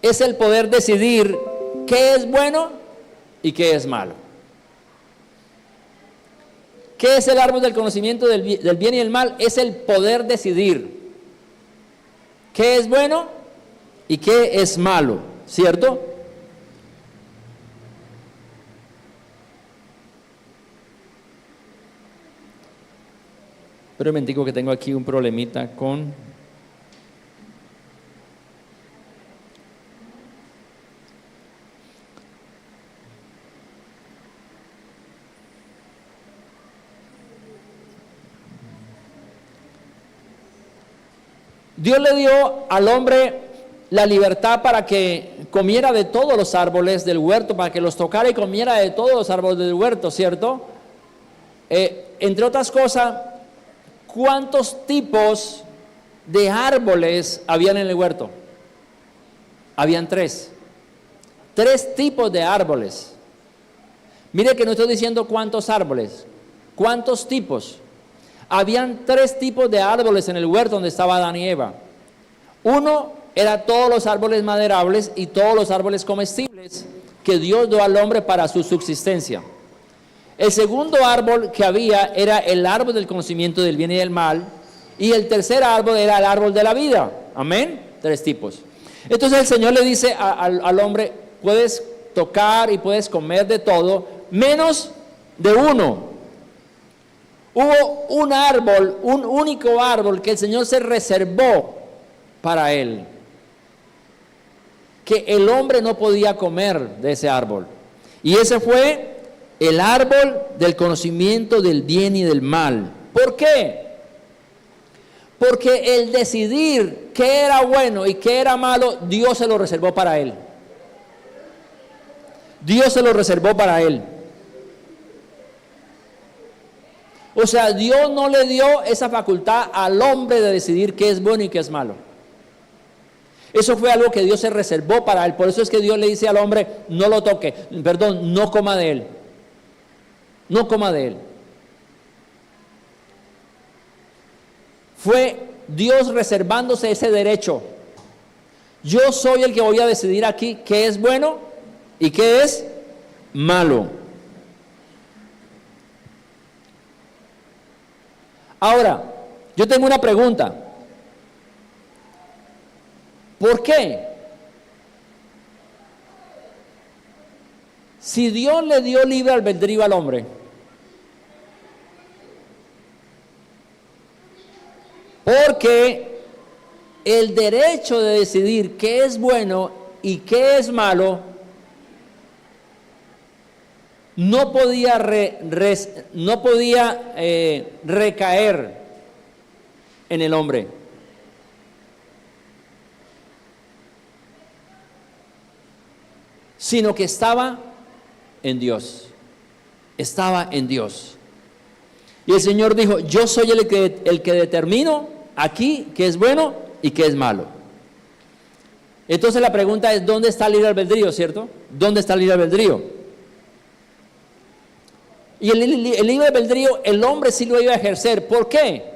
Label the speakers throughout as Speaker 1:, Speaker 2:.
Speaker 1: es el poder decidir qué es bueno y qué es malo. ¿Qué es el árbol del conocimiento del bien y el mal? Es el poder decidir qué es bueno y qué es malo, ¿cierto? Pero un momentico que tengo aquí un problemita con... Dios le dio al hombre la libertad para que comiera de todos los árboles del huerto, para que los tocara y comiera de todos los árboles del huerto, ¿cierto? Entre otras cosas, ¿cuántos tipos de árboles habían en el huerto? Habían 3. 3 tipos de árboles. Mire que no estoy diciendo cuántos árboles, cuántos tipos. Habían 3 tipos de árboles en el huerto donde estaba Adán y Eva. Uno era todos los árboles maderables y todos los árboles comestibles que Dios dio al hombre para su subsistencia. El segundo árbol que había era el árbol del conocimiento del bien y del mal. Y el tercer árbol era el árbol de la vida. Amén. 3 tipos. Entonces el Señor le dice al hombre, puedes tocar y puedes comer de todo, menos de uno. Hubo un árbol, un único árbol que el Señor se reservó para él, que el hombre no podía comer de ese árbol. Y ese fue el árbol del conocimiento del bien y del mal. ¿Por qué? Porque el decidir qué era bueno y qué era malo, Dios se lo reservó para él. Dios se lo reservó para él. O sea, Dios no le dio esa facultad al hombre de decidir qué es bueno y qué es malo. Eso fue algo que Dios se reservó para él. Por eso es que Dios le dice al hombre, no lo toque, perdón, no coma de él. No coma de él. Fue Dios reservándose ese derecho. Yo soy el que voy a decidir aquí qué es bueno y qué es malo. Ahora, yo tengo una pregunta. ¿Por qué? Si Dios le dio libre albedrío al hombre, porque el derecho de decidir qué es bueno y qué es malo no podía recaer en el hombre. Sino que estaba en Dios. Estaba en Dios. Y el Señor dijo, yo soy el que determino aquí qué es bueno y qué es malo. Entonces la pregunta es, ¿dónde está el libre albedrío, cierto? ¿Dónde está el libre albedrío? Y el libre albedrío, el hombre sí lo iba a ejercer. ¿Por qué?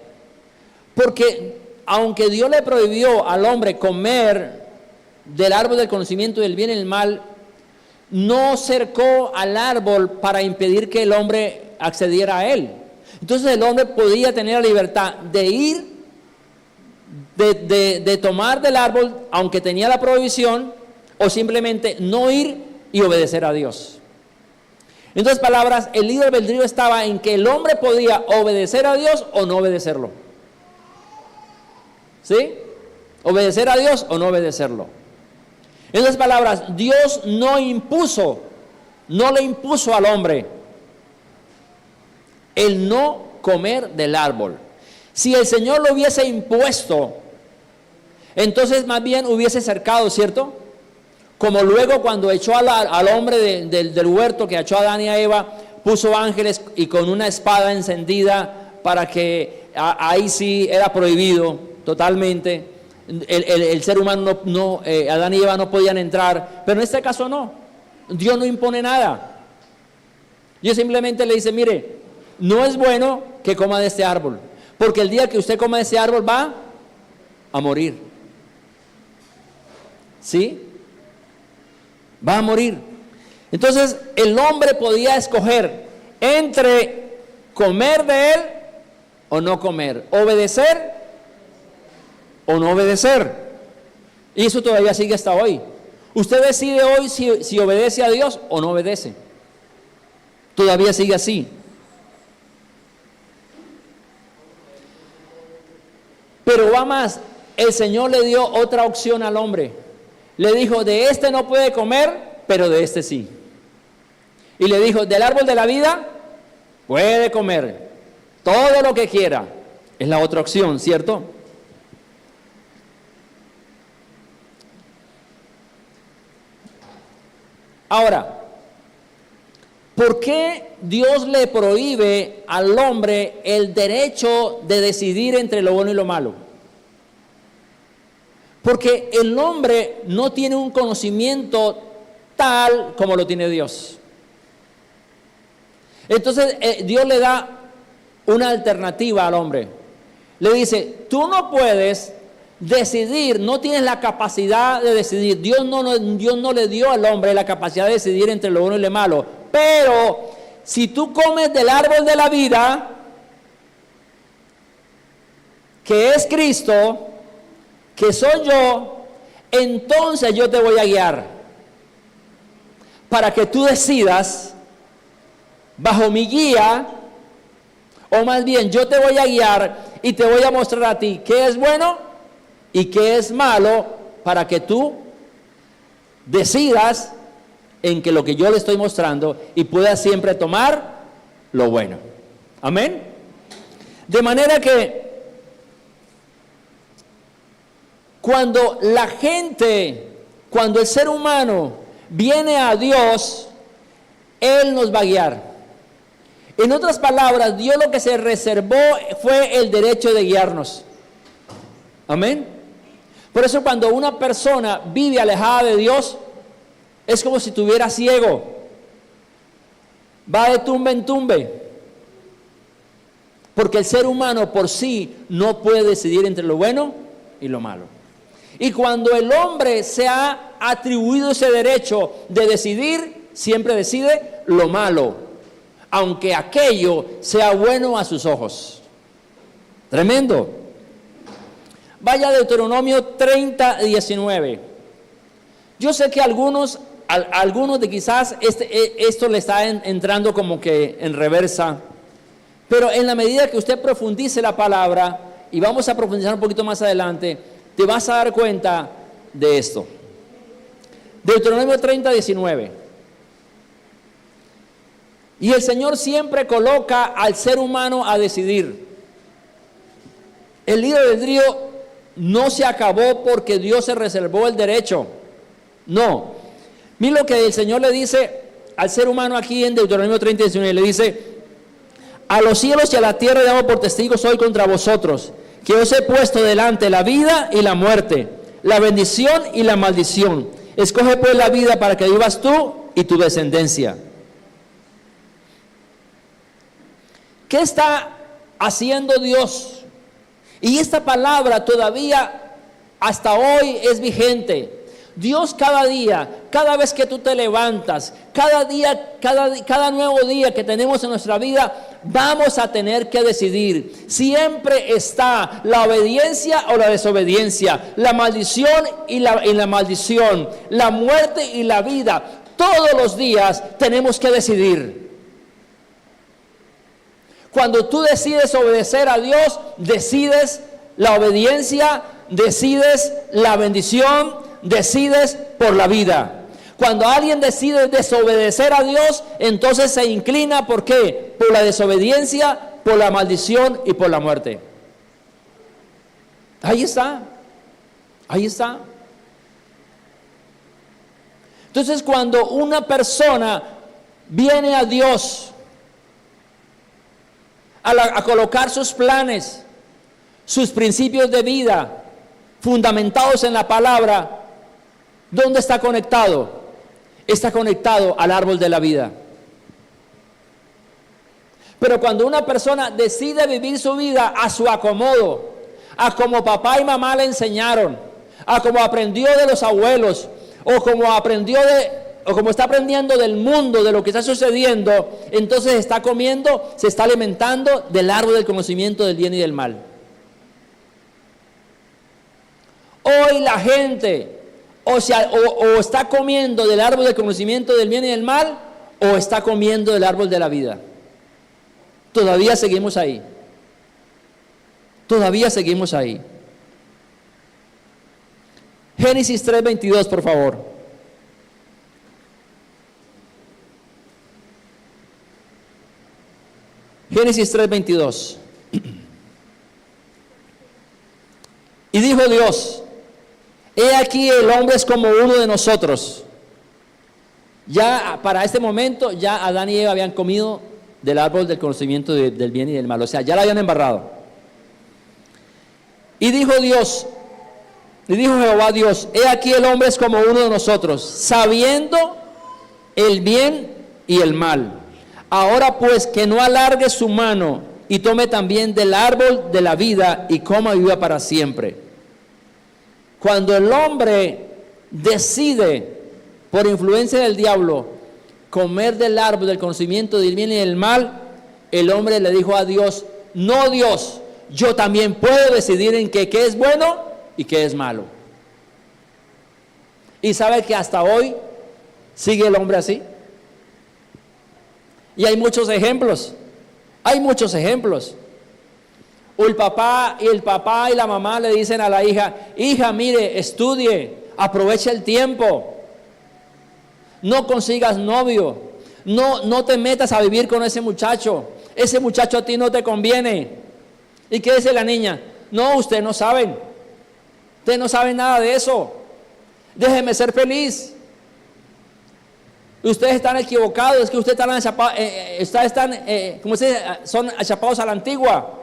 Speaker 1: Porque aunque Dios le prohibió al hombre comer del árbol del conocimiento del bien y del mal, no cercó al árbol para impedir que el hombre accediera a él. Entonces el hombre podía tener la libertad de ir, de tomar del árbol, aunque tenía la prohibición, o simplemente no ir y obedecer a Dios. En otras palabras, el libre albedrío estaba en que el hombre podía obedecer a Dios o no obedecerlo. ¿Sí? Obedecer a Dios o no obedecerlo. En otras palabras, Dios no le impuso al hombre el no comer del árbol. Si el Señor lo hubiese impuesto, entonces más bien hubiese cercado, ¿cierto? Como luego cuando echó al hombre del huerto, que echó a Adán y a Eva, puso ángeles y con una espada encendida para que ahí sí era prohibido totalmente. El ser humano Adán y Eva no podían entrar, pero en este caso no. Dios no impone nada. Dios simplemente le dice, mire, no es bueno que coma de este árbol, porque el día que usted coma de ese árbol va a morir. ¿Sí? va a morir. Entonces el hombre podía escoger entre comer de él o no comer, obedecer o no obedecer. Y eso todavía sigue hasta hoy. Usted decide hoy si obedece a Dios o no obedece. Todavía sigue así. Pero va más, el Señor le dio otra opción al hombre. Le dijo, de este no puede comer, pero de este sí. Y le dijo, del árbol de la vida puede comer todo lo que quiera. Es la otra opción, ¿cierto? Ahora, ¿por qué Dios le prohíbe al hombre el derecho de decidir entre lo bueno y lo malo? Porque el hombre no tiene un conocimiento tal como lo tiene Dios. Entonces Dios le da una alternativa al hombre. Le dice, tú no puedes decidir, no tienes la capacidad de decidir. Dios no le dio al hombre la capacidad de decidir entre lo bueno y lo malo. Pero si tú comes del árbol de la vida, que es Cristo, que soy yo, entonces yo te voy a guiar para que tú decidas bajo mi guía, o más bien yo te voy a guiar y te voy a mostrar a ti qué es bueno y qué es malo, para que tú decidas en que lo que yo le estoy mostrando y puedas siempre tomar lo bueno. Amén. De manera que cuando el ser humano viene a Dios, Él nos va a guiar. En otras palabras, Dios lo que se reservó fue el derecho de guiarnos. Amén. Por eso cuando una persona vive alejada de Dios, es como si estuviera ciego. Va de tumba en tumbe. Porque el ser humano por sí no puede decidir entre lo bueno y lo malo. Y cuando el hombre se ha atribuido ese derecho de decidir, siempre decide lo malo, aunque aquello sea bueno a sus ojos. Tremendo. Vaya a Deuteronomio 30, 19. Yo sé que algunos de quizás esto le está entrando como que en reversa, pero en la medida que usted profundice la palabra, y vamos a profundizar un poquito más adelante, te vas a dar cuenta de esto. Deuteronomio 30, 19. Y el Señor siempre coloca al ser humano a decidir. El libre albedrío no se acabó porque Dios se reservó el derecho. No. Mira lo que el Señor le dice al ser humano aquí en Deuteronomio 30, 19. Le dice, a los cielos y a la tierra llamo por testigos hoy contra vosotros, que os he puesto delante la vida y la muerte, la bendición y la maldición. Escoge pues la vida para que vivas tú y tu descendencia. ¿Qué está haciendo Dios? Y esta palabra todavía hasta hoy es vigente. Dios cada día, cada vez que tú te levantas, cada día, cada nuevo día que tenemos en nuestra vida, vamos a tener que decidir. Siempre está la obediencia o la desobediencia, la maldición y la maldición, la muerte y la vida. Todos los días tenemos que decidir. Cuando tú decides obedecer a Dios, decides la obediencia, decides la bendición, decides por la vida. Cuando alguien decide desobedecer a Dios, entonces se inclina, ¿por qué? Por la desobediencia, por la maldición y por la muerte. Ahí está. Ahí está. Entonces, cuando una persona viene a Dios a colocar sus planes, sus principios de vida fundamentados en la palabra, ¿dónde está conectado? Está conectado al árbol de la vida. Pero cuando una persona decide vivir su vida a su acomodo, a como papá y mamá le enseñaron, a como aprendió de los abuelos, o como aprendió o como está aprendiendo del mundo, de lo que está sucediendo, entonces está comiendo, se está alimentando del árbol del conocimiento del bien y del mal. Hoy la gente o está comiendo del árbol del conocimiento del bien y del mal, o está comiendo del árbol de la vida. Todavía seguimos ahí. Todavía seguimos ahí. Génesis 3:22, por favor. Génesis 3:22. Y dijo Dios: he aquí el hombre es como uno de nosotros. Ya para este momento, ya Adán y Eva habían comido del árbol del conocimiento del bien y del mal. O sea, ya la habían embarrado. Y dijo Jehová Dios: he aquí el hombre es como uno de nosotros, sabiendo el bien y el mal. Ahora pues, que no alargue su mano y tome también del árbol de la vida y coma y viva para siempre. Cuando el hombre decide, por influencia del diablo, comer del árbol del conocimiento del bien y del mal, el hombre le dijo a Dios: no, Dios, yo también puedo decidir en qué es bueno y qué es malo. Y sabe que hasta hoy sigue el hombre así. Y hay muchos ejemplos. Hay muchos ejemplos. O el papá y la mamá le dicen a la hija: hija, mire, estudie, aproveche el tiempo, no consigas novio, no te metas a vivir con ese muchacho a ti no te conviene. ¿Y qué dice la niña? No, ustedes no saben nada de eso, déjeme ser feliz. Ustedes están equivocados, es que ustedes son achapados a la antigua.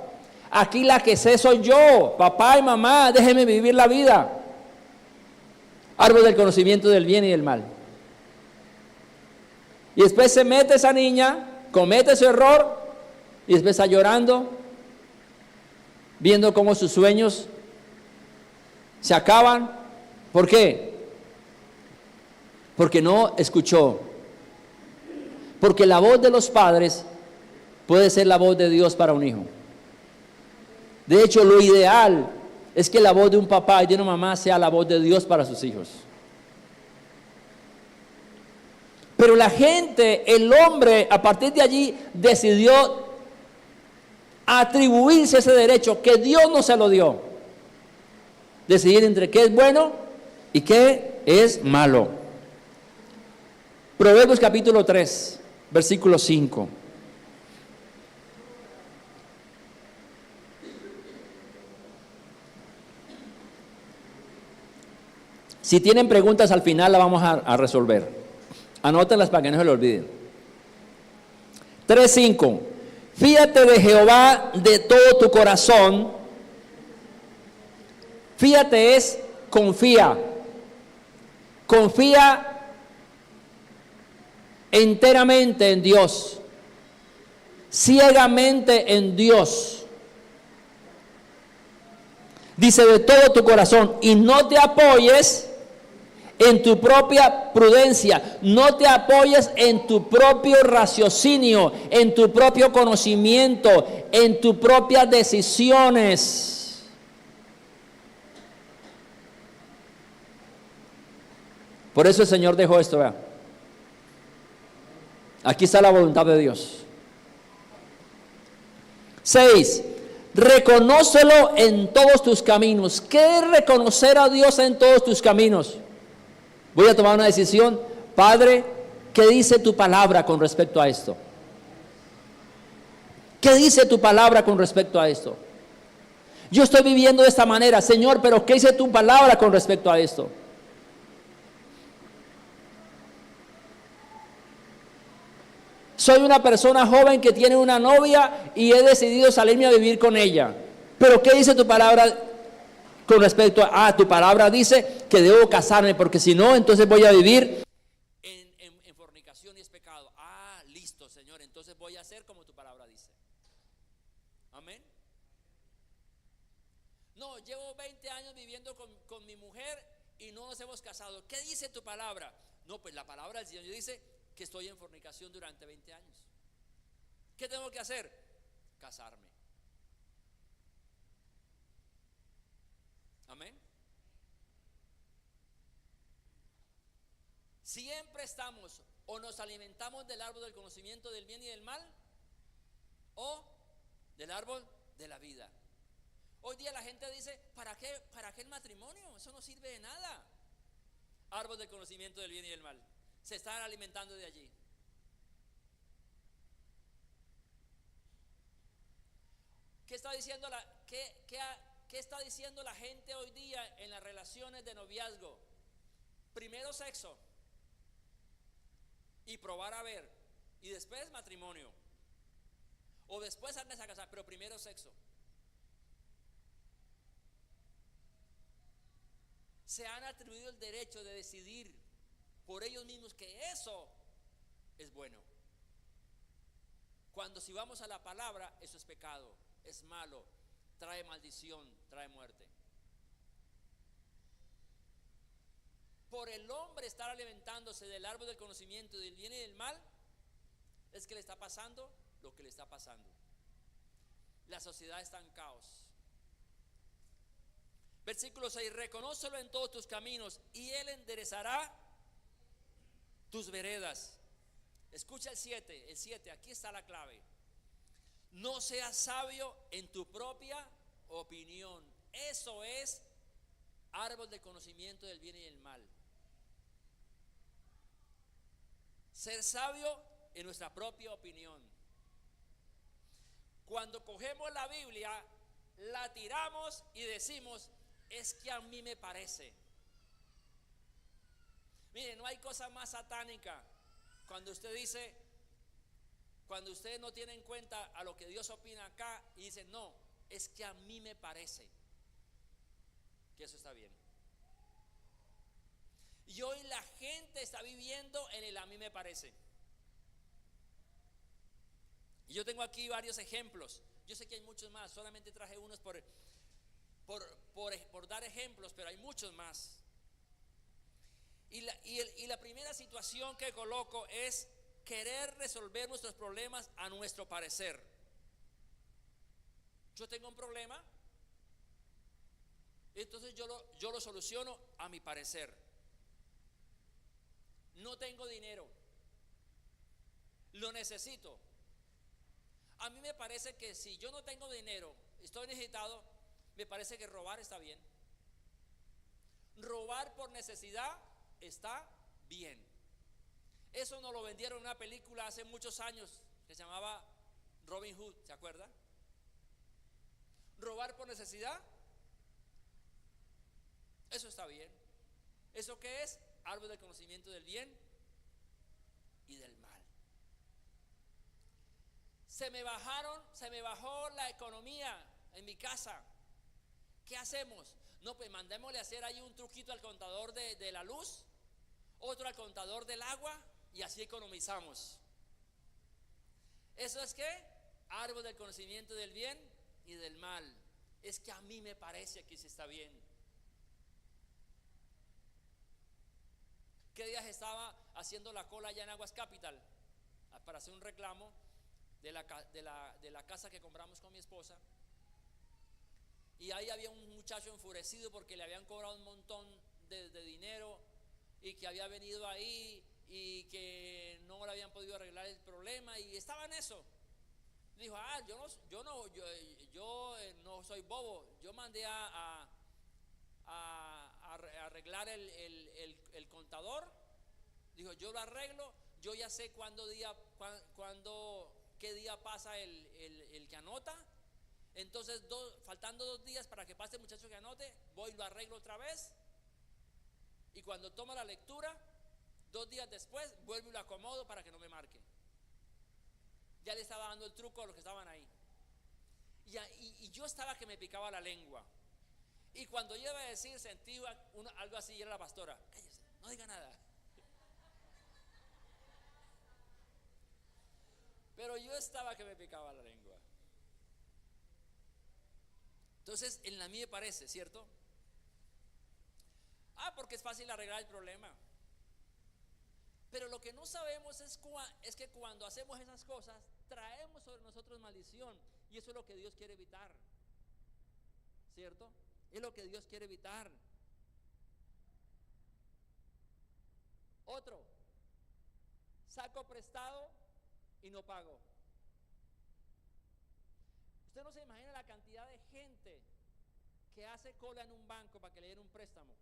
Speaker 1: Aquí la que sé soy yo, papá y mamá, déjenme vivir la vida. Árbol del conocimiento del bien y del mal. Y después se mete esa niña, comete su error, y después está llorando, viendo cómo sus sueños se acaban. ¿Por qué? Porque no escuchó. Porque la voz de los padres puede ser la voz de Dios para un hijo. De hecho, lo ideal es que la voz de un papá y de una mamá sea la voz de Dios para sus hijos. Pero la gente, el hombre, a partir de allí decidió atribuirse ese derecho que Dios no se lo dio. Decidir entre qué es bueno y qué es malo. Proverbios capítulo 3, versículo 5. Si tienen preguntas al final las vamos a resolver. Anótenlas para que no se lo olviden. 3:5. Fíate de Jehová de todo tu corazón. Fíate es confía. Confía enteramente en Dios. Ciegamente en Dios. Dice de todo tu corazón, y no te apoyes en tu propia prudencia, no te apoyes en tu propio raciocinio, en tu propio conocimiento, en tus propias decisiones. Por eso el Señor dejó esto, ¿verdad? Aquí está la voluntad de Dios. 6. Reconócelo en todos tus caminos. ¿Qué es reconocer a Dios en todos tus caminos? Voy a tomar una decisión. Padre, ¿qué dice tu palabra con respecto a esto? ¿Qué dice tu palabra con respecto a esto? Yo estoy viviendo de esta manera, Señor, pero ¿qué dice tu palabra con respecto a esto? Soy una persona joven que tiene una novia y he decidido salirme a vivir con ella. Pero ¿qué dice tu palabra con respecto a tu palabra? Dice que debo casarme, porque si no, entonces voy a vivir en fornicación y es pecado. Listo, Señor, entonces voy a hacer como tu palabra dice. Amén. No, llevo 20 años viviendo con mi mujer y no nos hemos casado. ¿Qué dice tu palabra? No, pues la palabra del Señor dice que estoy en fornicación durante 20 años. ¿Qué tengo que hacer? Casarme. Amén. Siempre estamos o nos alimentamos del árbol del conocimiento del bien y del mal, o del árbol de la vida. Hoy día la gente dice, ¿para qué el matrimonio? Eso no sirve de nada. Árbol del conocimiento del bien y del mal. Se están alimentando de allí. ¿Qué está diciendo qué está diciendo la gente hoy día en las relaciones de noviazgo? Primero sexo y probar a ver, y después matrimonio, o después andes a casar, pero primero sexo. Se han atribuido el derecho de decidir por ellos mismos que eso es bueno, cuando si vamos a la palabra, eso es pecado, es malo, trae maldición, trae muerte. Por el hombre estar alimentándose del árbol del conocimiento del bien y del mal, es que le está pasando lo que le está pasando. La sociedad está en caos. Versículo 6: reconócelo en todos tus caminos y Él enderezará tus veredas. Escucha el 7, aquí está la clave. No seas sabio en tu propia opinión. Eso es árbol del conocimiento del bien y del mal. Ser sabio en nuestra propia opinión. Cuando cogemos la Biblia, la tiramos y decimos, es que a mí me parece. Mire, no hay cosa más satánica cuando usted dice, cuando usted no tiene en cuenta a lo que Dios opina acá y dice, no, es que a mí me parece que eso está bien. Y hoy la gente está viviendo en el a mí me parece. Y yo tengo aquí varios ejemplos. Yo sé que hay muchos más, solamente traje unos por dar ejemplos, pero hay muchos más. Y la primera situación que coloco es querer resolver nuestros problemas a nuestro parecer. Yo tengo un problema, entonces yo lo soluciono a mi parecer. No tengo dinero, lo necesito. A mí me parece que si yo no tengo dinero, estoy necesitado, me parece que robar está bien. Robar por necesidad está bien. Eso nos lo vendieron en una película hace muchos años que se llamaba Robin Hood, ¿se acuerda? Robar por necesidad, eso está bien. ¿Eso qué es? Árbol del conocimiento del bien y del mal. Se me bajó la economía en mi casa. ¿Qué hacemos? No, pues mandémosle a hacer ahí un truquito al contador de la luz, otro al contador del agua, y así economizamos. ¿Eso es qué? Árbol del conocimiento del bien y del mal. Es que a mí me parece que sí está bien. ¿Qué días estaba haciendo la cola allá en Aguas Capital para hacer un reclamo de la casa que compramos con mi esposa? Y ahí había un muchacho enfurecido porque le habían cobrado un montón de dinero y que había venido ahí y que no le habían podido arreglar el problema, y estaba en eso. Dijo, yo no soy bobo, yo mandé a arreglar el contador. Dijo, yo lo arreglo, yo ya sé qué día pasa el que anota. Entonces faltando 2 días para que pase el muchacho que anote, voy y lo arreglo otra vez, y cuando toma la lectura 2 días después vuelvo y lo acomodo para que no me marque. Ya le estaba dando el truco a los que estaban ahí. Y yo estaba que me picaba la lengua. Y cuando yo iba a decir, sentí algo así, y era la pastora, cállese, no diga nada. Pero yo estaba que me picaba la lengua. Entonces, en la mía me parece, ¿cierto? Porque es fácil arreglar el problema. Pero lo que no sabemos es que cuando hacemos esas cosas, traemos sobre nosotros maldición. Y eso es lo que Dios quiere evitar. ¿Cierto? Es lo que Dios quiere evitar. Otro, saco prestado y no pago. Usted no se imagina la cantidad de gente que hace cola en un banco para que le den un préstamo,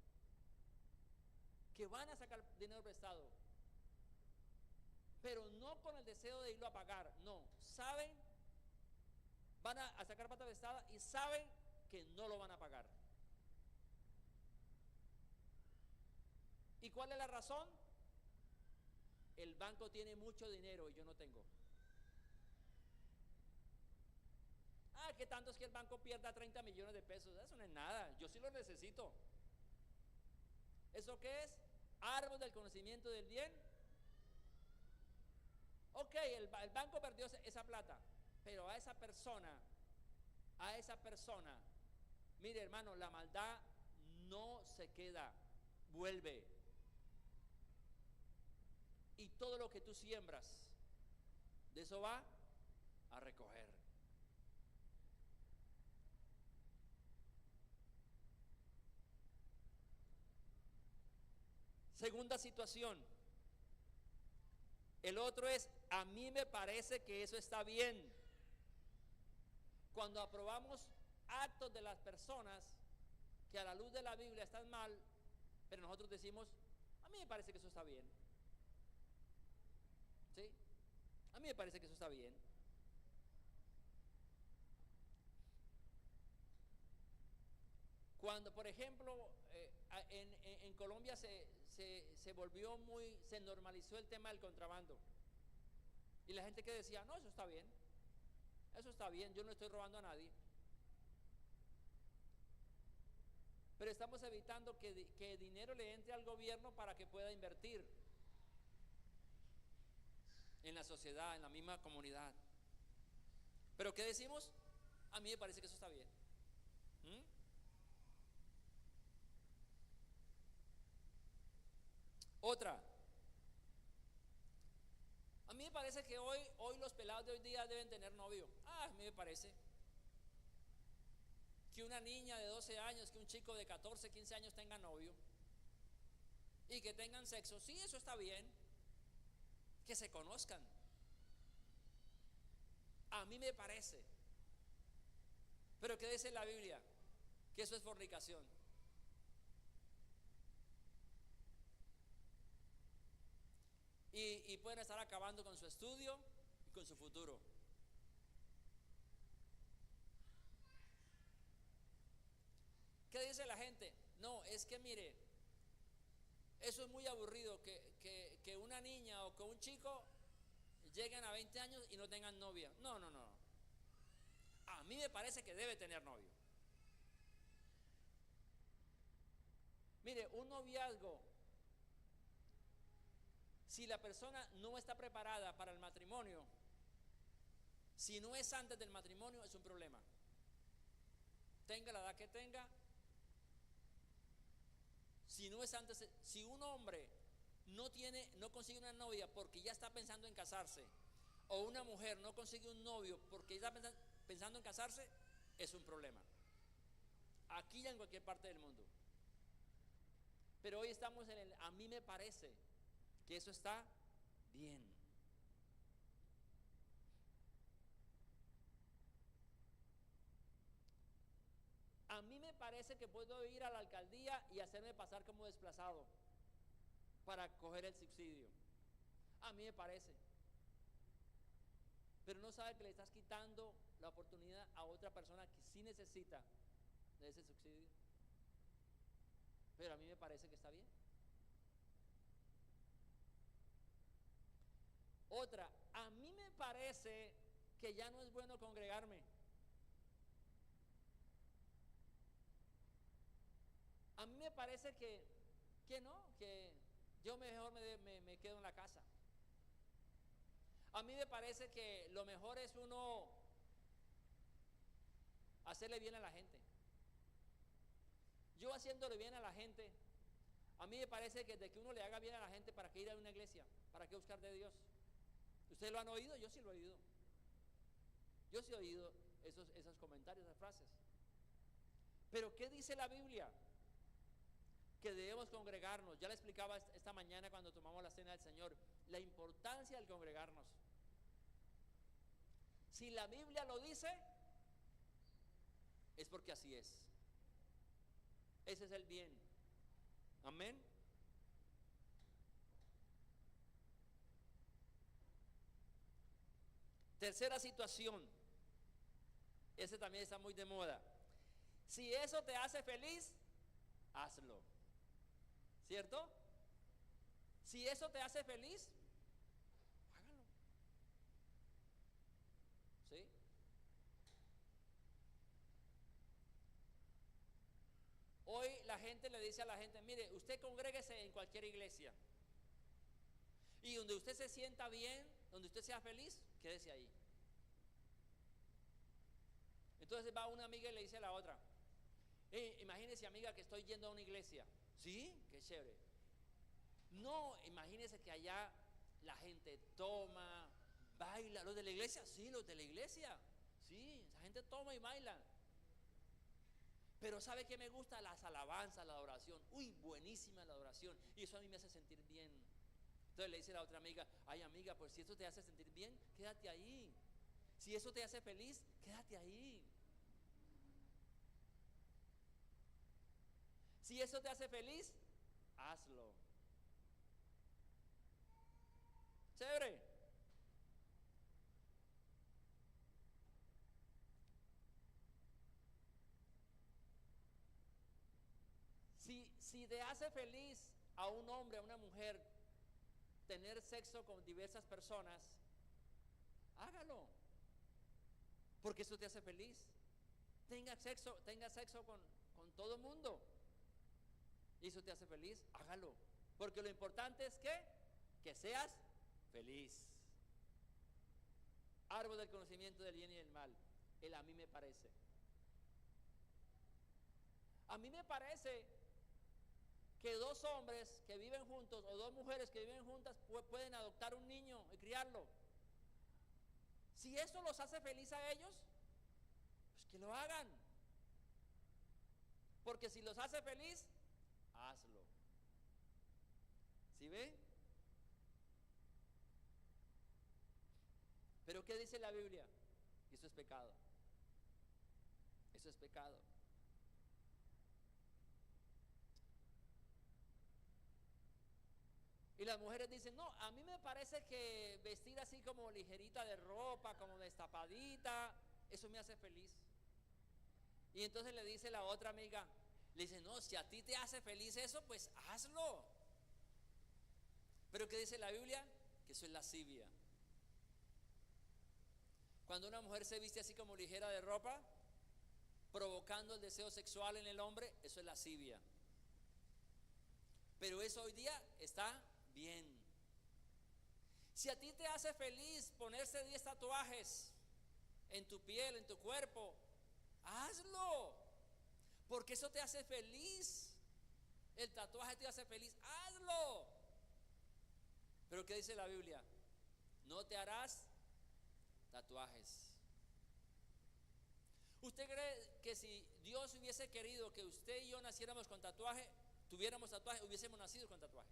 Speaker 1: que van a sacar dinero prestado, pero no con el deseo de irlo a pagar. No, saben, van a sacar plata prestada y saben que no lo van a pagar. ¿Y cuál es la razón? El banco tiene mucho dinero y yo no tengo. ¿Qué tanto es que el banco pierda 30 millones de pesos? Eso no es nada, yo sí lo necesito. ¿Eso qué es? Árbol del conocimiento del bien. Ok, el banco perdió esa plata, pero a esa persona, mire hermano, la maldad no se queda, vuelve. Y todo lo que tú siembras, de eso va a recoger. Segunda situación. El otro es, a mí me parece que eso está bien. Cuando aprobamos actos de las personas que a la luz de la Biblia están mal, pero nosotros decimos, a mí me parece que eso está bien. ¿Sí? A mí me parece que eso está bien. Cuando, por ejemplo, en Colombia se volvió se normalizó el tema del contrabando. Y la gente que decía, no, eso está bien, yo no estoy robando a nadie. Pero estamos evitando que dinero le entre al gobierno para que pueda invertir en la sociedad, en la misma comunidad. Pero ¿qué decimos? A mí me parece que eso está bien. Otra, a mí me parece que hoy los pelados de hoy día deben tener novio. A mí me parece que una niña de 12 años, que un chico de 14, 15 años tenga novio y que tengan sexo. Sí, eso está bien, que se conozcan. A mí me parece. Pero ¿qué dice la Biblia? Que eso es fornicación. Y pueden estar acabando con su estudio y con su futuro. ¿Qué dice la gente? No, es que mire, eso es muy aburrido que una niña o que un chico lleguen a 20 años y no tengan novia. No. A mí me parece que debe tener novio. Mire, un noviazgo, si la persona no está preparada para el matrimonio, si no es antes del matrimonio, es un problema. Tenga la edad que tenga, si no es antes, si un hombre no consigue una novia porque ya está pensando en casarse, o una mujer no consigue un novio porque ya está pensando en casarse, es un problema. Aquí y en cualquier parte del mundo. Pero hoy estamos a mí me parece que eso está bien. A mí me parece que puedo ir a la alcaldía y hacerme pasar como desplazado para coger el subsidio. A mí me parece. Pero no sabe que le estás quitando la oportunidad a otra persona que sí necesita de ese subsidio. Pero a mí me parece que está bien. Otra, a mí me parece que ya no es bueno congregarme. A mí me parece que no, que yo mejor me quedo en la casa. A mí me parece que lo mejor es uno hacerle bien a la gente. Yo haciéndole bien a la gente, A mí me parece que de que uno le haga bien a la gente, ¿para qué ir a una iglesia? ¿Para qué buscar de Dios? ¿Ustedes lo han oído? Yo sí lo he oído. Yo sí he oído esos comentarios, esas frases. Pero ¿qué dice la Biblia? Que debemos congregarnos. Ya le explicaba esta mañana cuando tomamos la cena del Señor, la importancia del congregarnos. Si la Biblia lo dice, es porque así es. Ese es el bien. Amén. Tercera situación. Ese también está muy de moda. Si eso te hace feliz, hazlo. ¿Cierto? Si eso te hace feliz, hágalo. ¿Sí? Hoy la gente le dice a la gente, mire, usted congréguese en cualquier iglesia. Y donde usted se sienta bien, donde usted sea feliz, quédese ahí. Entonces va una amiga y le dice a la otra, imagínese, amiga, que estoy yendo a una iglesia. ¿Sí? Qué chévere. No, imagínese que allá la gente toma, baila. ¿Los de la iglesia? Sí, los de la iglesia. Sí, esa gente toma y baila. Pero ¿sabe qué me gusta? Las alabanzas, la adoración. Uy, buenísima la adoración. Y eso a mí me hace sentir bien. Entonces le dice la otra amiga, ay amiga, pues si eso te hace sentir bien, quédate ahí. Si eso te hace feliz, quédate ahí. Si eso te hace feliz, hazlo. Chévere. Si te hace feliz a un hombre, a una mujer, tener sexo con diversas personas, hágalo. Porque eso te hace feliz. Tenga sexo con todo el mundo. Y eso te hace feliz, hágalo. Porque lo importante es que seas feliz. Árbol del conocimiento del bien y del mal. A mí me parece. A mí me parece que dos hombres que viven juntos o dos mujeres que viven juntas pueden adoptar un niño y criarlo. Si eso los hace feliz a ellos, pues que lo hagan. Porque si los hace feliz, hazlo. ¿Sí ve? Pero ¿qué dice la Biblia? Eso es pecado. Eso es pecado. Y las mujeres dicen, no, a mí me parece que vestir así como ligerita de ropa, como destapadita, eso me hace feliz. Y entonces le dice la otra amiga, le dice, no, si a ti te hace feliz eso, pues hazlo. Pero ¿qué dice la Biblia? Que eso es lascivia. Cuando una mujer se viste así como ligera de ropa, provocando el deseo sexual en el hombre, eso es lascivia. Pero eso hoy día está bien. Si a ti te hace feliz ponerse 10 tatuajes en tu piel, en tu cuerpo, hazlo. Porque eso te hace feliz. El tatuaje te hace feliz, hazlo. Pero ¿qué dice la Biblia? No te harás tatuajes. ¿Usted cree que si Dios hubiese querido que usted y yo naciéramos con tatuaje, tuviéramos tatuaje, hubiésemos nacido con tatuaje?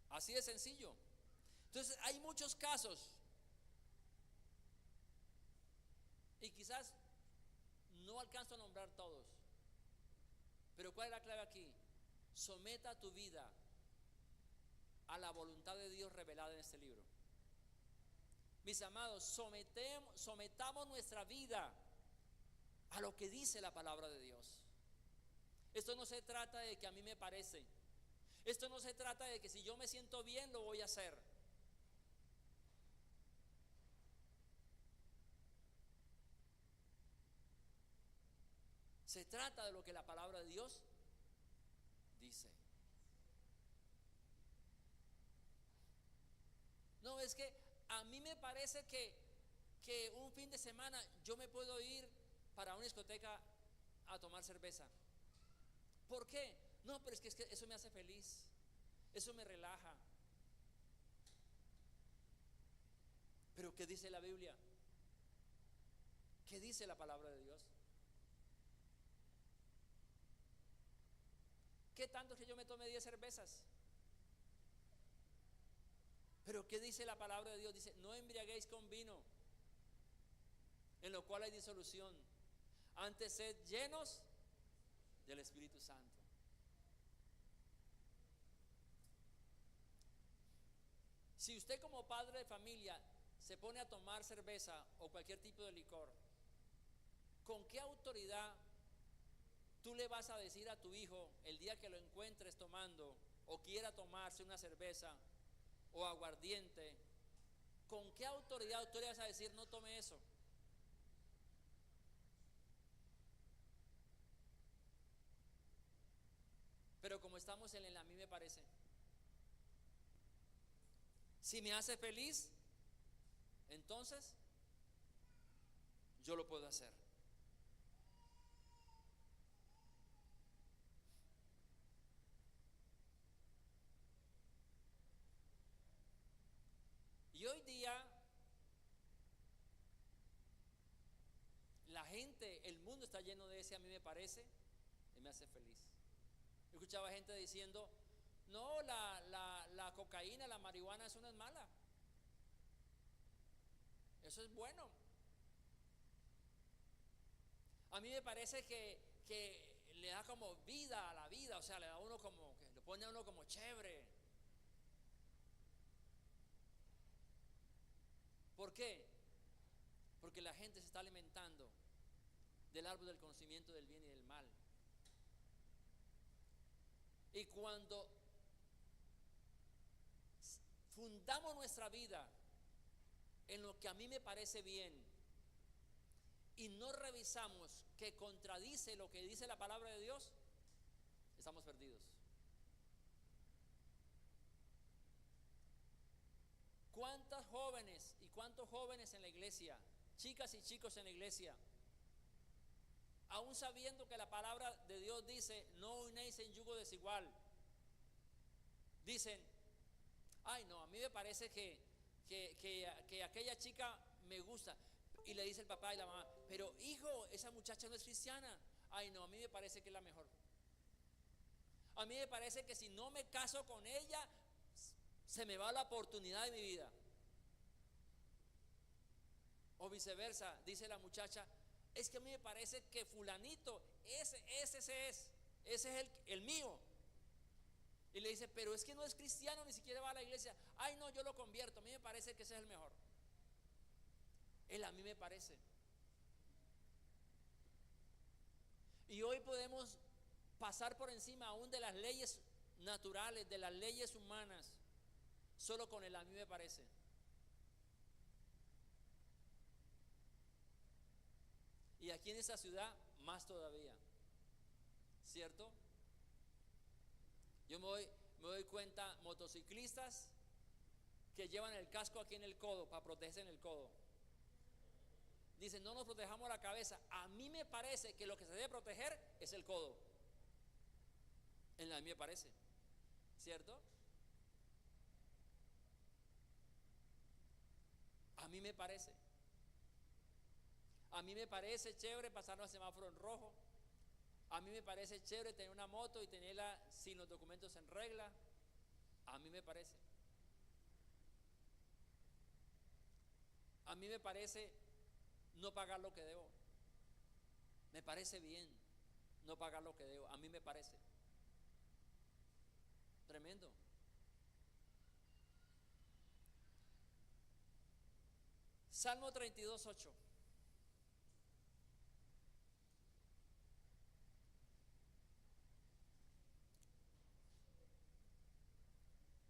Speaker 1: Así de sencillo. Entonces hay muchos casos y quizás no alcanzo a nombrar todos, pero ¿cuál es la clave aquí? Someta tu vida a la voluntad de Dios revelada en este libro. Mis amados, sometamos nuestra vida a lo que dice la palabra de Dios. Esto no se trata de que a mí me parece. Esto no se trata de que si yo me siento bien lo voy a hacer. Se trata de lo que la palabra de Dios dice. es que a mí me parece que un fin de semana yo me puedo ir para una discoteca a tomar cerveza. ¿Por qué? No, pero es que eso me hace feliz, eso me relaja. Pero ¿qué dice la Biblia? ¿Qué dice la palabra de Dios? ¿Qué tanto que yo me tome 10 cervezas? Pero ¿qué dice la palabra de Dios? Dice, no embriaguéis con vino, en lo cual hay disolución, antes sed llenos del Espíritu Santo. Si usted como padre de familia se pone a tomar cerveza o cualquier tipo de licor, ¿con qué autoridad tú le vas a decir a tu hijo el día que lo encuentres tomando o quiera tomarse una cerveza o aguardiente? ¿Con qué autoridad tú le vas a decir no tome eso? Pero como estamos en el a mí me parece, si me hace feliz, entonces yo lo puedo hacer. Y hoy día la gente, el mundo está lleno de ese a mí me parece y me hace feliz. Yo escuchaba gente diciendo, no, la cocaína, la marihuana, eso no es mala, eso es bueno. A mí me parece que le da como vida a la vida, o sea, le da a uno como, que lo pone a uno como chévere. ¿Por qué? Porque la gente se está alimentando del árbol del conocimiento del bien y del mal. Y cuando fundamos nuestra vida en lo que a mí me parece bien y no revisamos que contradice lo que dice la palabra de Dios, estamos perdidos. ¿Cuántas jóvenes y cuántos jóvenes en la iglesia, chicas y chicos en la iglesia, aún sabiendo que la palabra de Dios dice no unéis en yugo desigual, dicen, ay no, a mí me parece que aquella chica me gusta, y le dice el papá y la mamá, pero hijo, esa muchacha no es cristiana, ay no, a mí me parece que es la mejor, a mí me parece que si no me caso con ella se me va la oportunidad de mi vida. O viceversa, dice la muchacha, es que a mí me parece que fulanito, ese es el mío. Y le dice, pero es que no es cristiano, ni siquiera va a la iglesia. Ay no, yo lo convierto, a mí me parece que ese es el mejor. Él a mí me parece. Y hoy podemos pasar por encima aún de las leyes naturales, de las leyes humanas, solo con el a mí me parece. Y aquí en esta ciudad más todavía, ¿cierto? Yo me doy cuenta, motociclistas que llevan el casco aquí en el codo para protegerse en el codo. Dicen, no nos protejamos la cabeza. A mí me parece que lo que se debe proteger es el codo. A mí me parece, ¿cierto? A mí me parece. A mí me parece chévere pasarnos al semáforo en rojo. A mí me parece chévere tener una moto y tenerla sin los documentos en regla. A mí me parece. A mí me parece no pagar lo que debo. Me parece bien no pagar lo que debo. A mí me parece tremendo. Salmo 32:8.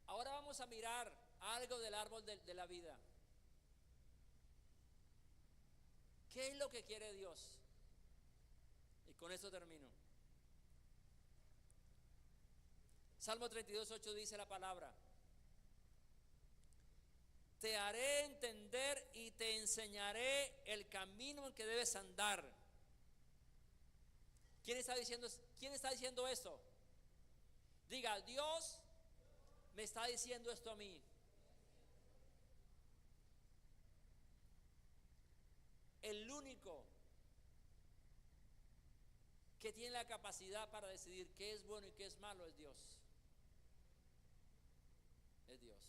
Speaker 1: Ahora vamos a mirar algo del árbol de la vida. ¿Qué es lo que quiere Dios? Y con eso termino. Salmo 32:8 dice la palabra: te haré entender y te enseñaré el camino en que debes andar. ¿Quién está diciendo eso? Diga, Dios me está diciendo esto a mí. El único que tiene la capacidad para decidir qué es bueno y qué es malo es Dios. Es Dios.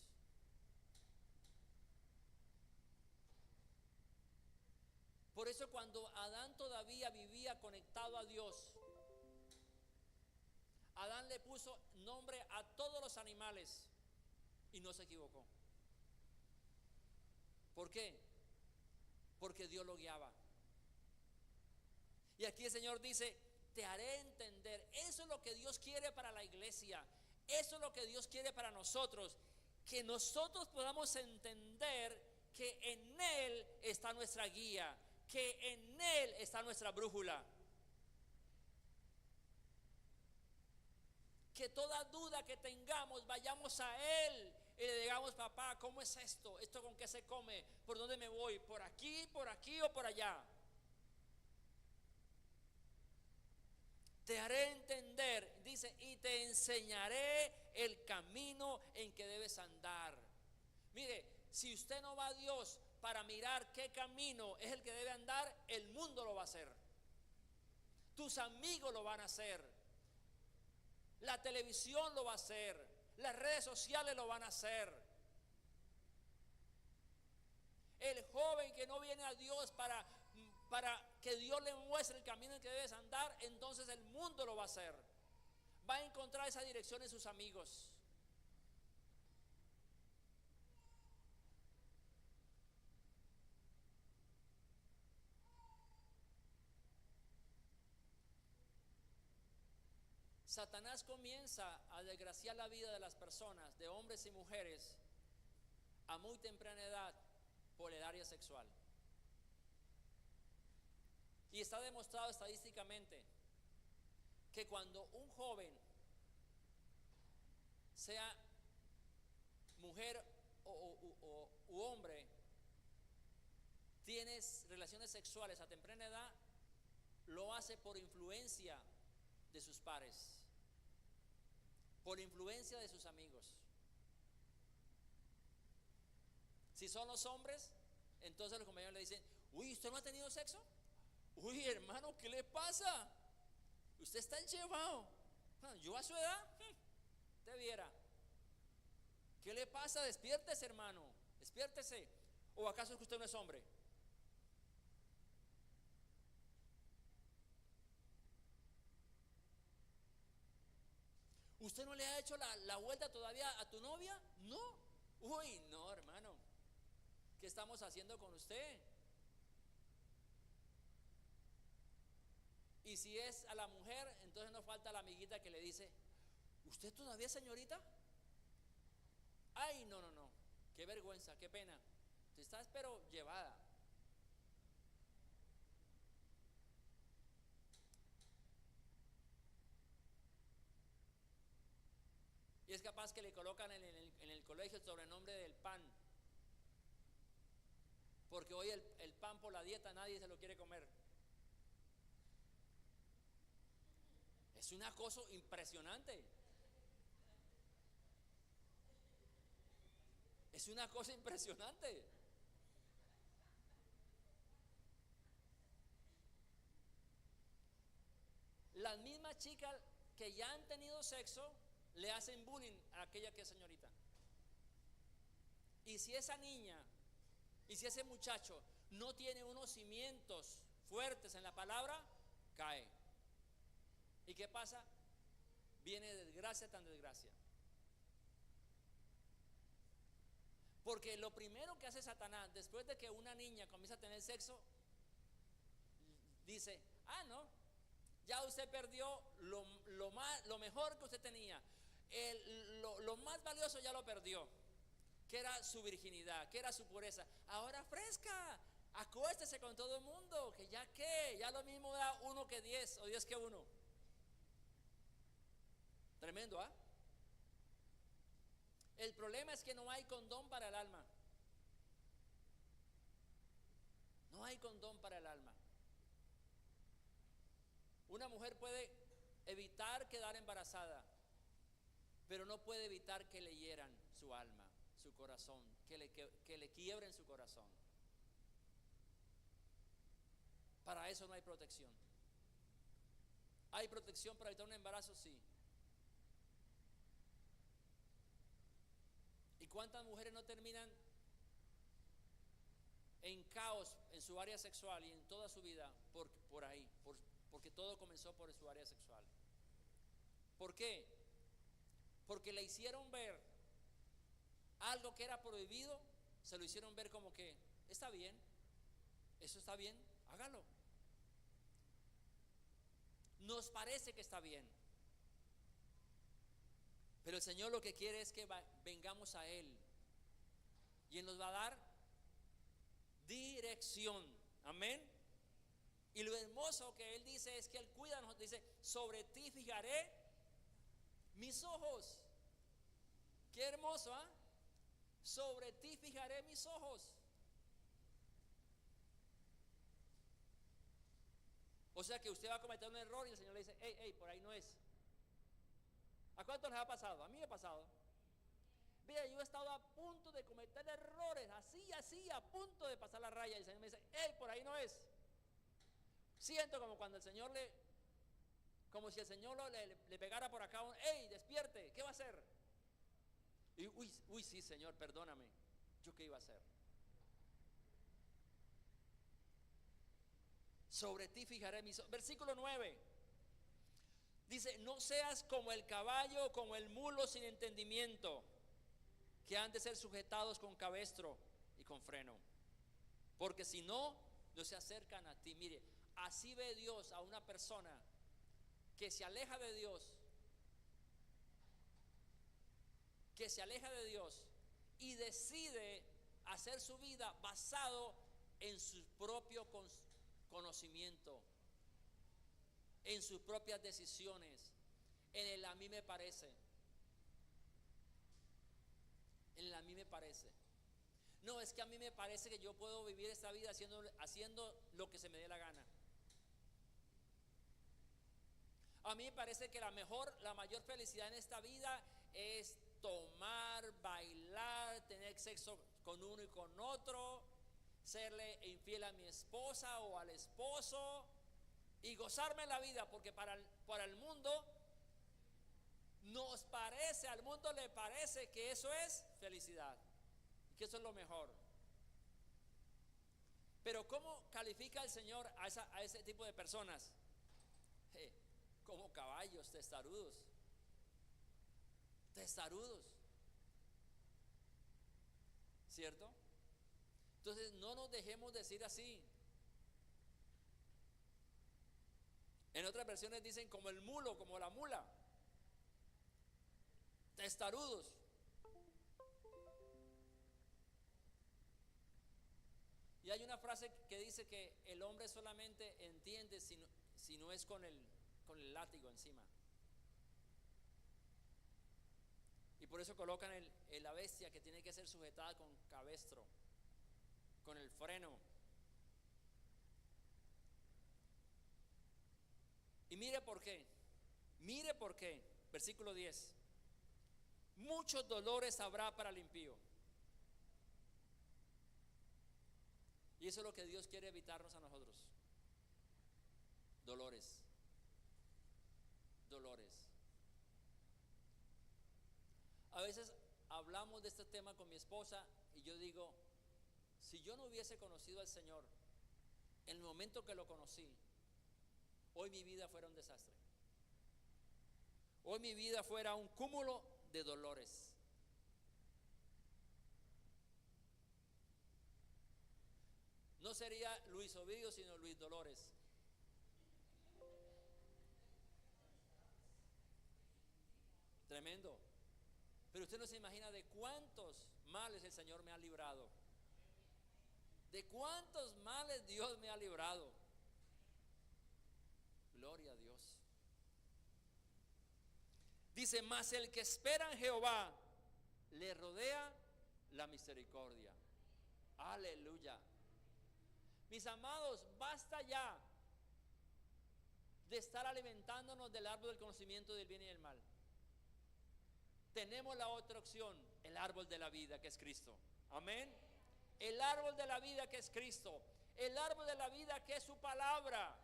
Speaker 1: Por eso cuando Adán todavía vivía conectado a Dios, Adán le puso nombre a todos los animales y no se equivocó. ¿Por qué? Porque Dios lo guiaba. Y aquí el Señor dice, te haré entender. Eso es lo que Dios quiere para la iglesia. Eso es lo que Dios quiere para nosotros. Que nosotros podamos entender que en Él está nuestra guía, que en Él está nuestra brújula. Que toda duda que tengamos, vayamos a Él y le digamos, papá, ¿cómo es esto? ¿Esto con qué se come? ¿Por dónde me voy? ¿Por aquí o por allá? Te haré entender, dice, y te enseñaré el camino en que debes andar. Mire, si usted no va a Dios para mirar qué camino es el que debe andar, el mundo lo va a hacer. Tus amigos lo van a hacer. La televisión lo va a hacer. Las redes sociales lo van a hacer. El joven que no viene a Dios para que Dios le muestre el camino en que debes andar, entonces el mundo lo va a hacer. Va a encontrar esa dirección en sus amigos. Satanás comienza a desgraciar la vida de las personas, de hombres y mujeres, a muy temprana edad por el área sexual. Y está demostrado estadísticamente que cuando un joven, sea mujer u hombre, tiene relaciones sexuales a temprana edad, lo hace por influencia de sus pares, por influencia de sus amigos. Si son los hombres, entonces los compañeros le dicen, uy, ¿usted no ha tenido sexo? Uy, hermano, ¿qué le pasa? Usted está enchevado. Yo a su edad, te viera. ¿Qué le pasa? Despiértese, hermano, despiértese. ¿O acaso es que usted no es hombre? ¿Usted no le ha hecho la vuelta todavía a tu novia? No. Uy, no, hermano. ¿Qué estamos haciendo con usted? Y si es a la mujer, entonces nos falta la amiguita que le dice, ¿usted todavía, señorita? Ay, no, qué vergüenza, qué pena. Tú estás pero llevada. Y es capaz que le colocan en el colegio el sobrenombre del pan, porque hoy el pan por la dieta nadie se lo quiere comer. Es una cosa impresionante. Es una cosa impresionante. Las mismas chicas que ya han tenido sexo le hacen bullying a aquella que es señorita. Y si esa niña y si ese muchacho no tiene unos cimientos fuertes en la palabra, cae. ¿Y qué pasa? Viene desgracia tras desgracia. Porque lo primero que hace Satanás después de que una niña comienza a tener sexo, dice, no, ya usted perdió lo mejor que usted tenía, lo más valioso ya lo perdió, que era su virginidad, que era su pureza. Ahora fresca, acuéstese con todo el mundo, que ya lo mismo da 1 que 10 o 10 que 1. Tremendo, El problema es que no hay condón para el alma. hay condón para el alma. Una mujer puede evitar quedar embarazada, pero no puede evitar que le hieran su alma, su corazón, que le quiebren su corazón. Para eso no hay protección. ¿Hay protección para evitar un embarazo? Sí. ¿Y cuántas mujeres no terminan en caos en su área sexual y en toda su vida por ahí? Porque todo comenzó por su área sexual. ¿Por qué? Porque le hicieron ver algo que era prohibido, se lo hicieron ver como que está bien, eso está bien, hágalo. Nos parece que está bien, pero el Señor lo que quiere es que vengamos a Él y Él nos va a dar dirección. Amén. Y lo hermoso que Él dice es que Él cuida, nos dice: sobre ti fijaré mis ojos. Qué hermoso, ¿ah? Sobre ti fijaré mis ojos. O sea que usted va a cometer un error y el Señor le dice: hey, por ahí no es. ¿A cuántos les ha pasado? A mí me ha pasado. Vea, yo he estado a punto de cometer errores, así, a punto de pasar la raya, y el Señor me dice: hey, por ahí no es. Siento como cuando el Señor como si el Señor le pegara por acá hey, despierte, ¿qué va a hacer? Y uy, sí, Señor, perdóname, ¿yo qué iba a hacer? Sobre ti fijaré mis ojos. Versículo 9 dice: no seas como el caballo o como el mulo sin entendimiento, que han de ser sujetados con cabestro y con freno, porque si no, no se acercan a ti. Mire, así ve Dios a una persona que se aleja de Dios, y decide hacer su vida basado en su propio conocimiento, en sus propias decisiones, en el a mí me parece. En el a mí me parece. No, es que a mí me parece que yo puedo vivir esta vida haciendo lo que se me dé la gana. A mí me parece que la mayor felicidad en esta vida es tomar, bailar, tener sexo con uno y con otro, serle infiel a mi esposa o al esposo y gozarme la vida, porque para el mundo al mundo le parece que eso es felicidad y que eso es lo mejor. Pero ¿cómo califica el Señor a ese tipo de personas? Como caballos testarudos, ¿cierto? Entonces no nos dejemos decir así. En otras versiones dicen como el mulo, como la mula, testarudos. Y hay una frase que dice que el hombre solamente entiende si no es con el látigo encima. Y por eso colocan la bestia que tiene que ser sujetada con cabestro, con el freno. Y mire por qué. Versículo 10: muchos dolores habrá para el impío. Y eso es lo que Dios quiere evitarnos a nosotros. Dolores. A veces hablamos de este tema con mi esposa y yo digo: si yo no hubiese conocido al Señor en el momento que lo conocí, hoy mi vida fuera un desastre. Hoy mi vida fuera un cúmulo de dolores. No sería Luis Ovidio, sino Luis Dolores. Tremendo. Pero usted no se imagina de cuántos males el Señor me ha librado. De cuántos males Dios me ha librado. Gloria a Dios. Dice: mas el que espera en Jehová, le rodea la misericordia. Aleluya. Mis amados, basta ya de estar alimentándonos del árbol del conocimiento del bien y del mal. Tenemos la otra opción, el árbol de la vida, que es Cristo. Amén. El árbol de la vida, que es Cristo. El árbol de la vida, que es su palabra.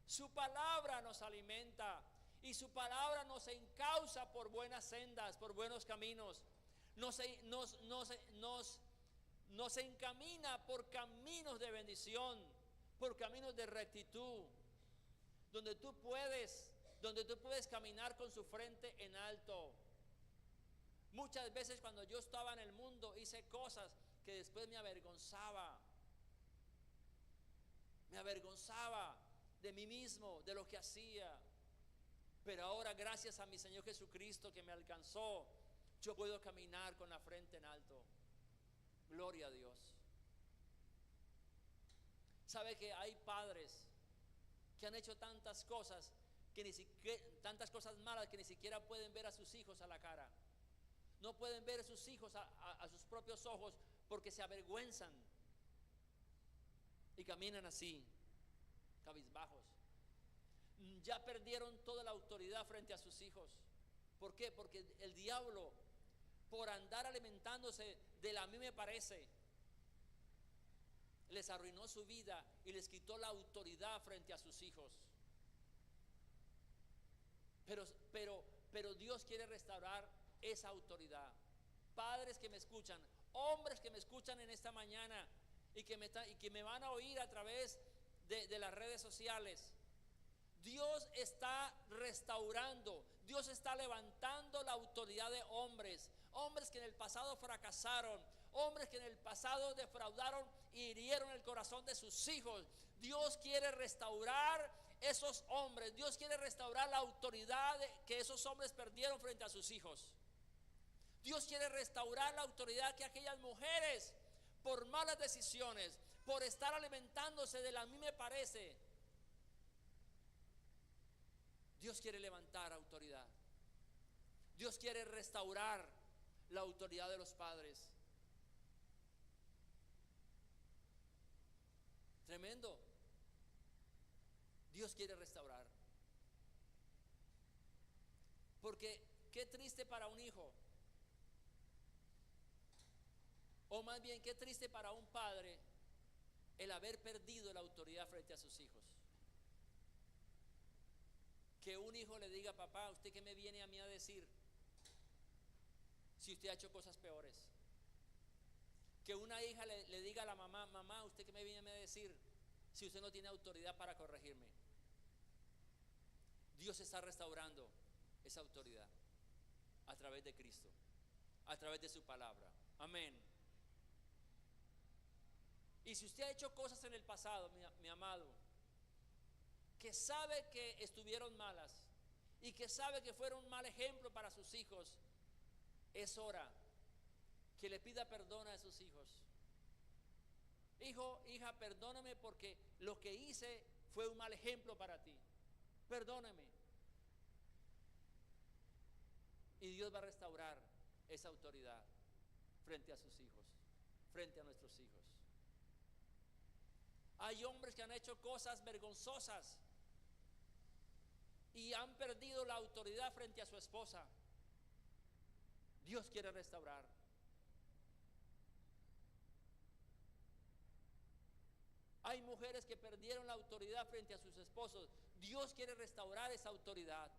Speaker 1: Su palabra nos alimenta y su palabra nos encausa por buenas sendas, por buenos caminos. Nos encamina por caminos de bendición, por caminos de rectitud, donde tú puedes caminar con su frente en alto. Muchas veces cuando yo estaba en el mundo hice cosas que después me avergonzaba de mí mismo, de lo que hacía. Pero ahora, gracias a mi Señor Jesucristo que me alcanzó, yo puedo caminar con la frente en alto. Gloria a Dios. ¿Sabe que hay padres que han hecho tantas cosas tantas cosas malas que ni siquiera pueden ver a sus hijos a la cara? No pueden ver a sus hijos a sus propios ojos porque se avergüenzan y caminan así, cabizbajos. Ya perdieron toda la autoridad frente a sus hijos. ¿Por qué? Porque el diablo, por andar alimentándose de la a mí me parece, les arruinó su vida y les quitó la autoridad frente a sus hijos. Pero Dios quiere restaurar esa autoridad. Padres que me escuchan, hombres que me escuchan en esta mañana y que me van a oír a través de las redes sociales. Dios está restaurando, Dios está levantando la autoridad de hombres que en el pasado fracasaron, hombres que en el pasado defraudaron y hirieron el corazón de sus hijos. Dios quiere restaurar esos hombres, Dios quiere restaurar la autoridad que esos hombres perdieron frente a sus hijos. Dios quiere restaurar la autoridad que aquellas mujeres, por malas decisiones, por estar alimentándose de la a mí me parece, Dios quiere levantar autoridad. Dios quiere restaurar la autoridad de los padres. Tremendo. Dios quiere restaurar. Porque qué triste para un hijo, o más bien qué triste para un padre, el haber perdido la autoridad frente a sus hijos. Que un hijo le diga: papá, ¿usted qué me viene a mí a decir si usted ha hecho cosas peores? Que una hija le diga a la mamá: mamá, ¿usted qué me viene a mí a decir si usted no tiene autoridad para corregirme? Dios está restaurando esa autoridad a través de Cristo, a través de su palabra. Amén. Y si usted ha hecho cosas en el pasado, mi amado, que sabe que estuvieron malas y que sabe que fueron un mal ejemplo para sus hijos, es hora que le pida perdón a sus hijos. Hijo, hija, perdóname porque lo que hice fue un mal ejemplo para ti. Perdóname. Y Dios va a restaurar esa autoridad frente a sus hijos, frente a nuestros hijos. Hay hombres que han hecho cosas vergonzosas y han perdido la autoridad frente a su esposa. Dios quiere restaurar. Hay mujeres que perdieron la autoridad frente a sus esposos. Dios quiere restaurar esa autoridad.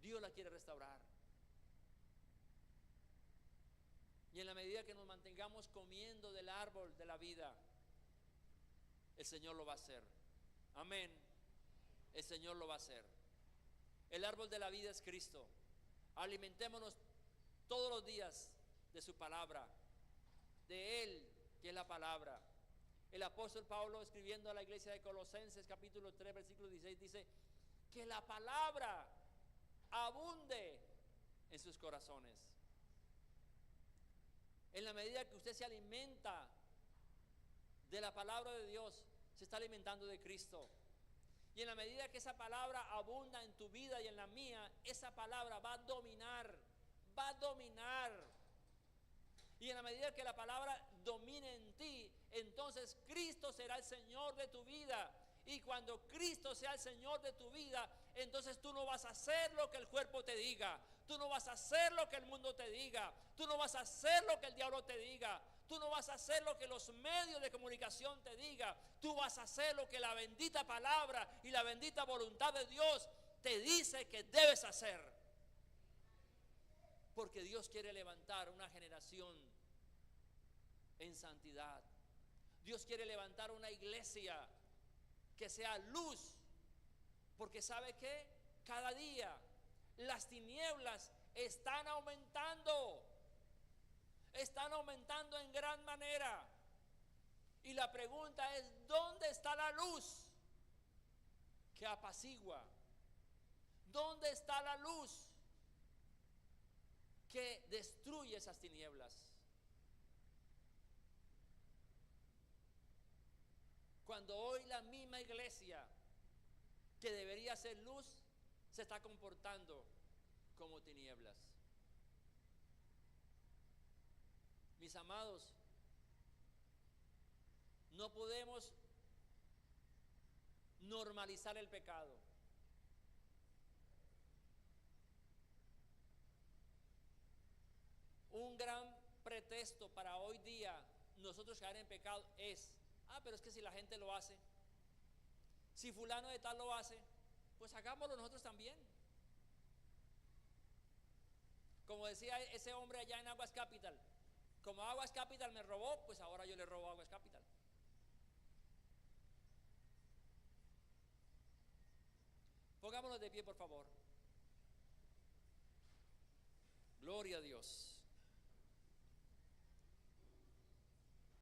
Speaker 1: Dios la quiere restaurar. Y en la medida que nos mantengamos comiendo del árbol de la vida, el Señor lo va a hacer. Amén. El Señor lo va a hacer. El árbol de la vida es Cristo. Alimentémonos todos los días de su palabra, de Él, que es la palabra. El apóstol Pablo, escribiendo a la iglesia de Colosenses capítulo 3 versículo 16, dice: que la palabra abunde en sus corazones. En la medida que usted se alimenta de la palabra de Dios, se está alimentando de Cristo. Y en la medida que esa palabra abunda en tu vida y en la mía, esa palabra va a dominar. Y Y en la medida que la palabra domine en ti, entonces Cristo será el Señor de tu vida. Y cuando Cristo sea el Señor de tu vida, entonces tú no vas a hacer lo que el cuerpo te diga. Tú no vas a hacer lo que el mundo te diga. Tú no vas a hacer lo que el diablo te diga. Tú no vas a hacer lo que los medios de comunicación te digan. Tú vas a hacer lo que la bendita palabra y la bendita voluntad de Dios te dice que debes hacer. Porque Dios quiere levantar una generación en santidad. Dios quiere levantar una iglesia que sea luz, porque ¿sabe qué? Cada día las tinieblas están aumentando en gran manera. Y la pregunta es, ¿dónde está la luz que apacigua? ¿Dónde está la luz que destruye esas tinieblas? Cuando hoy la misma iglesia que debería ser luz se está comportando como tinieblas. Mis amados, no podemos normalizar el pecado. Un gran pretexto para hoy día nosotros caer en pecado es: pero es que si la gente lo hace, si fulano de tal lo hace, pues hagámoslo nosotros también. Como decía ese hombre allá en Aguas Capital, como Aguas Capital me robó, pues ahora yo le robo a Aguas Capital. Pongámonos de pie, por favor. Gloria a Dios.